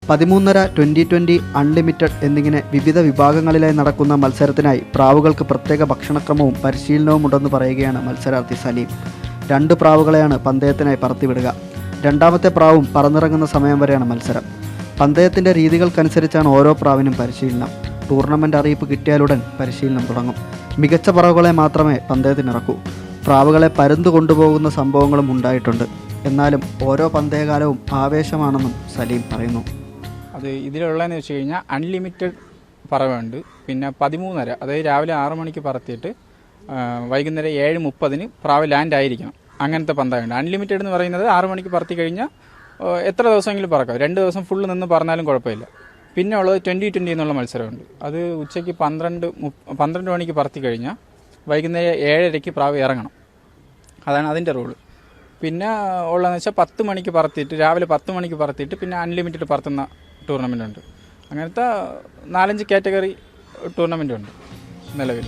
13.5 20-20 unlimited എന്നിങ്ങനെ വിവിധ വിഭാഗങ്ങളിലായി നടക്കുന്ന മത്സരത്തിനായി പ്രാവുകൾക്ക് പ്രത്യേക ഭക്ഷണക്രമവും പരിശീലനവും ഉണ്ടെന്ന് പറയുകയാണ് മത്സരാർത്ഥി സലീം. 2 പ്രാവുകളെയാണ് പന്തയത്തിനായി പറത്തിവിടുക. രണ്ടാമത്തെ പ്രാവും പറന്നിറങ്ങുന്ന സമയം വരെയാണ് മത്സരം. പന്തയത്തിൻ്റെ രീതികൾക്കനുസരിച്ചാണ് ഓരോ പ്രാവിനും പരിശീലനം. ടൂർണമെൻ്റ് അറിയിപ്പ് കിട്ടിയാലുടൻ പരിശീലനം തുടങ്ങും. മികച്ച പ്രാവുകളെ മാത്രമേ പന്തയത്തിനിറക്കൂ. പ്രാവുകളെ പരുന്ത് കൊണ്ടുപോകുന്ന സംഭവങ്ങളും ഉണ്ടായിട്ടുണ്ട്. എന്നാലും ഓരോ പന്തയകാലവും ആവേശമാണെന്നും സലീം പറയുന്നു. അത് ഇതിലുള്ളതെന്ന് വെച്ച് കഴിഞ്ഞാൽ അൺലിമിറ്റഡ് പറവുണ്ട്. പിന്നെ 13.5, അതായത് രാവിലെ 6 മണിക്ക് പറത്തിയിട്ട് വൈകുന്നേരം 7:30 പ്രാവ് ലാൻഡ് ആയിരിക്കണം. അങ്ങനത്തെ പന്തയമുണ്ട്. അൺലിമിറ്റഡ് എന്ന് പറയുന്നത് 6 മണിക്ക് പറത്തി കഴിഞ്ഞാൽ എത്ര ദിവസമെങ്കിലും പറക്കാം. 2 ദിവസം ഫുള്ള് നിന്ന് പറഞ്ഞാലും കുഴപ്പമില്ല. പിന്നെ ഉള്ളത് 20-20 എന്നുള്ള മത്സരമുണ്ട്. അത് ഉച്ചയ്ക്ക് 12 മണിക്ക് പറത്തി കഴിഞ്ഞാൽ വൈകുന്നേരം 7:30 പ്രാവ് ഇറങ്ങണം. അതാണ് അതിൻ്റെ റൂള്. പിന്നെ ഉള്ളതെന്ന് വെച്ചാൽ 10 മണിക്ക് പറത്തിയിട്ട് രാവിലെ 10 മണിക്ക് പറത്തിയിട്ട് പിന്നെ അൺലിമിറ്റഡ് പറത്തുന്ന ടൂർണമെൻ്റ് ഉണ്ട്. അങ്ങനത്തെ 4-5 കാറ്റഗറി ടൂർണമെൻ്റ് ഉണ്ട് നിലവിൽ.